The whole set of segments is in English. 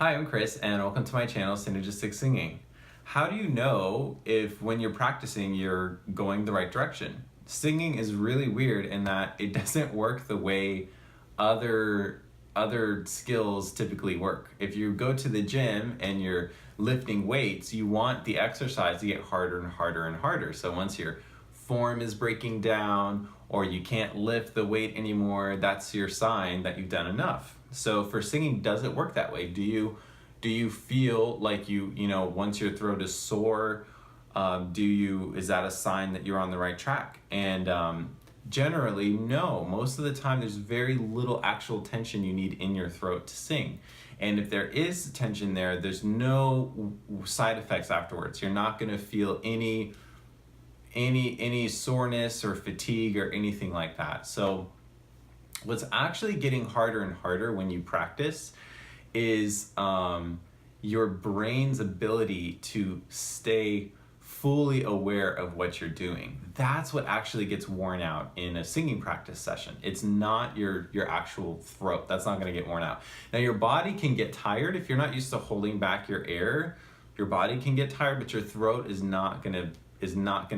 Hi, I'm Chris, and welcome to my channel, Synergistic Singing. How do you know if when you're practicing you're going the right direction? Singing is really weird in that it doesn't work the way other skills typically work. If you go to the gym and you're lifting weights, you want the exercise to get harder and harder and harder. So once your form is breaking down or you can't lift the weight anymore, that's your sign that you've done enough. So for singing, does it work that way? Do you feel like once your throat is sore, is that a sign that you're on the right track? And generally, no. Most of the time, there's very little actual tension you need in your throat to sing. And if there is tension there, there's no side effects afterwards. You're not gonna feel any soreness or fatigue or anything like that. So what's actually getting harder and harder when you practice is your brain's ability to stay fully aware of what you're doing. That's what actually gets worn out in a singing practice session. It's not your actual throat. That's not gonna get worn out. Now your body can get tired if you're not used to holding back your air. Your body can get tired, but your throat is not gonna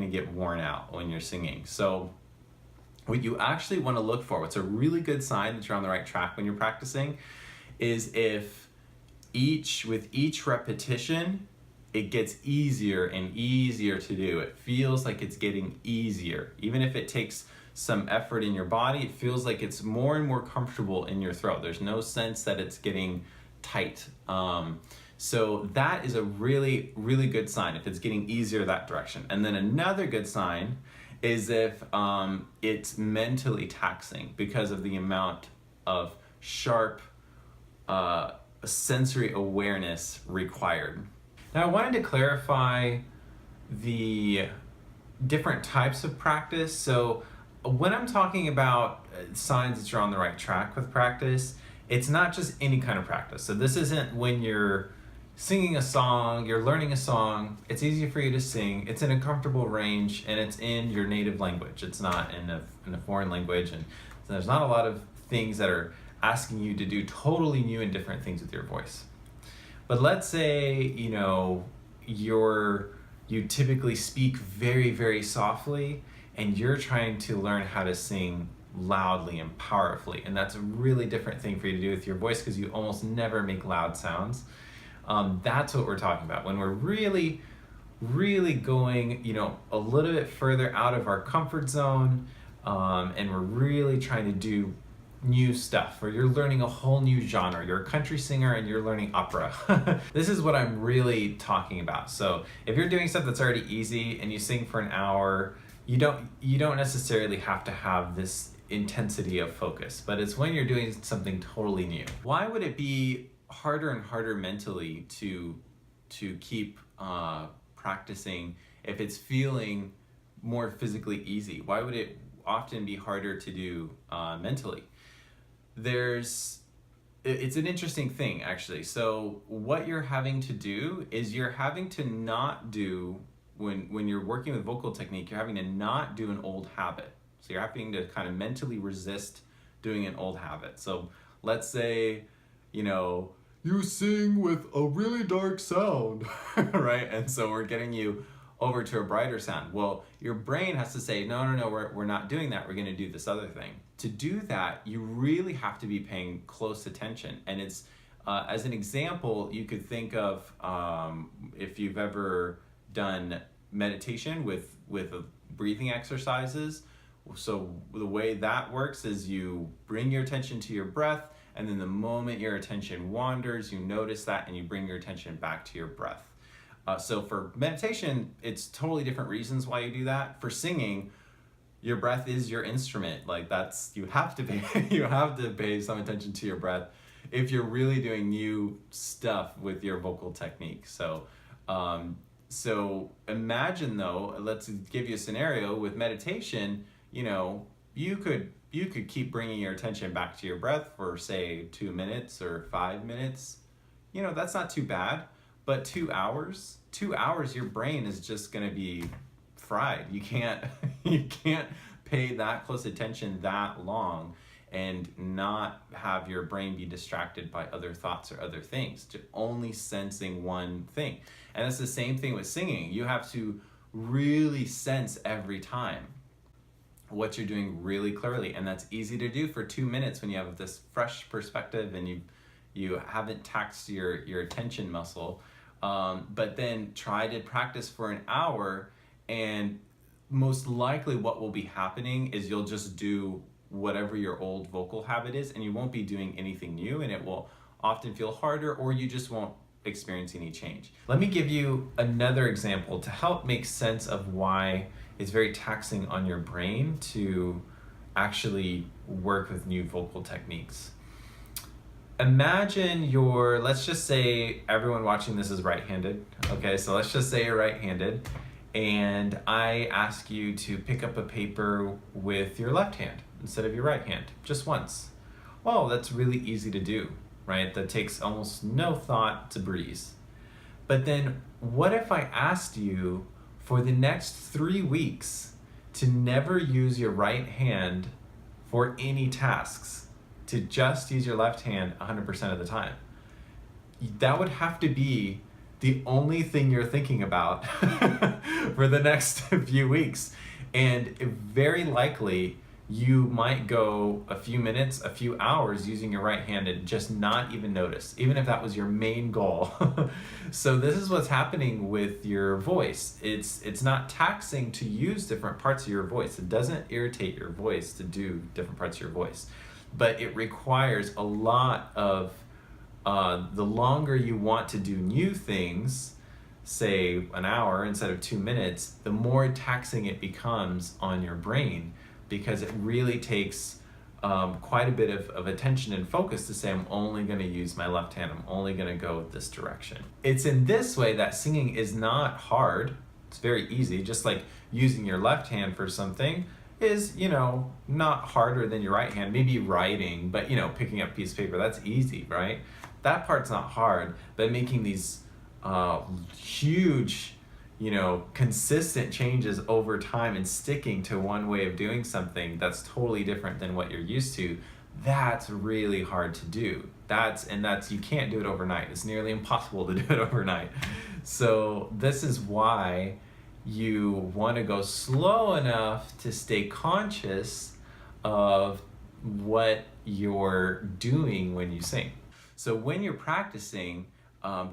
get worn out when you're singing. So what you actually want to look for, what's a really good sign that you're on the right track when you're practicing, is if with each repetition, it gets easier and easier to do. It feels like it's getting easier. Even if it takes some effort in your body, it feels like it's more and more comfortable in your throat. There's no sense that it's getting tight. So that is a really, really good sign if it's getting easier that direction. And then another good sign is if it's mentally taxing because of the amount of sharp sensory awareness required. Now I wanted to clarify the different types of practice. So when I'm talking about signs that you're on the right track with practice, it's not just any kind of practice. So this isn't when you're singing a song, you're learning a song, it's easy for you to sing, it's in a comfortable range, and it's in your native language. It's not in a foreign language, and so there's not a lot of things that are asking you to do totally new and different things with your voice. But let's say, you typically speak very, very softly, and you're trying to learn how to sing loudly and powerfully, and that's a really different thing for you to do with your voice because you almost never make loud sounds. That's what we're talking about. When we're really, really going, a little bit further out of our comfort zone, and we're really trying to do new stuff, or you're learning a whole new genre. You're a country singer and you're learning opera. This is what I'm really talking about. So if you're doing stuff that's already easy and you sing for an hour, you don't necessarily have to have this intensity of focus, but it's when you're doing something totally new. Why would it be harder and harder mentally to keep practicing if it's feeling more physically easy? Why would it often be harder to do mentally? It's an interesting thing, actually. So what you're having to do is you're having to not do, when you're working with vocal technique, you're having to not do an old habit. So you're having to kind of mentally resist doing an old habit. So let's say, you sing with a really dark sound, right? And so we're getting you over to a brighter sound. Well, your brain has to say, no, we're not doing that. We're gonna do this other thing. To do that, you really have to be paying close attention. And it's, as an example, you could think of if you've ever done meditation with breathing exercises. So the way that works is you bring your attention to your breath, and then the moment your attention wanders, you notice that and you bring your attention back to your breath. So for meditation, it's totally different reasons why you do that. For singing, your breath is your instrument. You have to pay some attention to your breath if you're really doing new stuff with your vocal technique. So imagine though, let's give you a scenario with meditation. You could keep bringing your attention back to your breath for say 2 minutes or 5 minutes. That's not too bad. But 2 hours, your brain is just gonna be fried. You can't pay that close attention that long and not have your brain be distracted by other thoughts or other things, to only sensing one thing. And it's the same thing with singing. You have to really sense every time what you're doing really clearly, and that's easy to do for 2 minutes when you have this fresh perspective and you haven't taxed your attention muscle. But then try to practice for an hour, and most likely what will be happening is you'll just do whatever your old vocal habit is, and you won't be doing anything new, and it will often feel harder, or you just won't experience any change. Let me give you another example to help make sense of why it's very taxing on your brain to actually work with new vocal techniques. Imagine let's just say everyone watching this is right-handed. Okay, so let's just say you're right-handed, and I ask you to pick up a paper with your left hand instead of your right hand, just once. Well, that's really easy to do, right? That takes almost no thought, to breeze. But then what if I asked you for the next 3 weeks to never use your right hand for any tasks, to just use your left hand 100% of the time? That would have to be the only thing you're thinking about for the next few weeks. And very likely you might go a few minutes, a few hours using your right hand and just not even notice, even if that was your main goal. So this is what's happening with your voice. It's not taxing to use different parts of your voice. It doesn't irritate your voice to do different parts of your voice, but it requires a lot of the longer you want to do new things, say an hour instead of 2 minutes, the more taxing it becomes on your brain, because it really takes quite a bit of attention and focus to say, I'm only going to use my left hand, I'm only going to go this direction. It's in this way that singing is not hard. It's very easy, just like using your left hand for something is, not harder than your right hand. Maybe writing, but picking up a piece of paper, that's easy, right? That part's not hard, but making these huge, consistent changes over time and sticking to one way of doing something that's totally different than what you're used to, that's really hard to do. You can't do it overnight. It's nearly impossible to do it overnight. So this is why you want to go slow enough to stay conscious of what you're doing when you sing. So when you're practicing,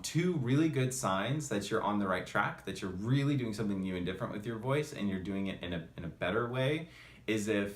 2 really good signs that you're on the right track, that you're really doing something new and different with your voice, and you're doing it in a better way, is if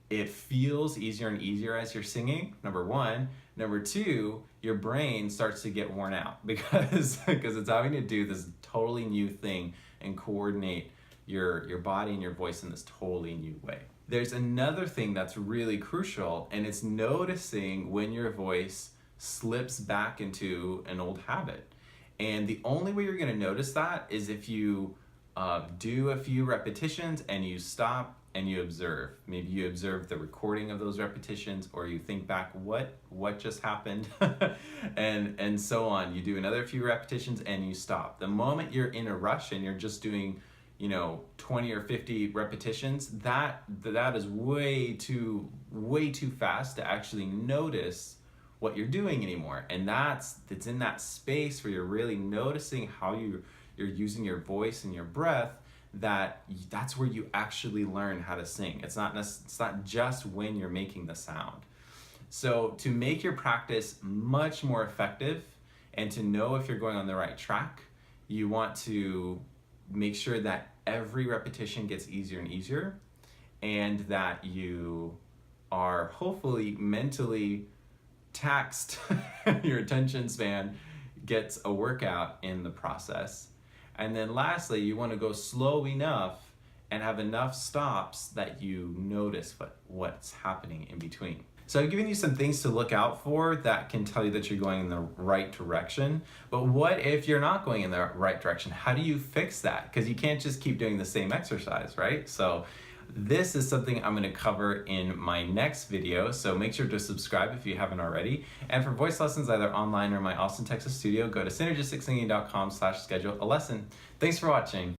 it feels easier and easier as you're singing, number 1. Number 2, your brain starts to get worn out because it's having to do this totally new thing and coordinate your body and your voice in this totally new way. There's another thing that's really crucial, and it's noticing when your voice slips back into an old habit. And the only way you're going to notice that is if you do a few repetitions and you stop and you observe. Maybe you observe the recording of those repetitions, or you think back, what just happened, and so on. You do another few repetitions and you stop. The moment you're in a rush and you're just doing 20 or 50 repetitions, that is way too fast to actually notice what you're doing anymore. And it's in that space where you're really noticing how you're using your voice and your breath, that's where you actually learn how to sing. It's not just when you're making the sound. So to make your practice much more effective and to know if you're going on the right track, you want to make sure that every repetition gets easier and easier, and that you are hopefully mentally taxed. Your attention span gets a workout in the process. And then lastly, you want to go slow enough and have enough stops that you notice what's happening in between. So I've given you some things to look out for that can tell you that you're going in the right direction. But what if you're not going in the right direction? How do you fix that? Because you can't just keep doing the same exercise, right? So this is something I'm going to cover in my next video, so make sure to subscribe if you haven't already. And for voice lessons, either online or in my Austin, Texas studio, go to synergisticsinging.com/schedule a lesson. Thanks for watching.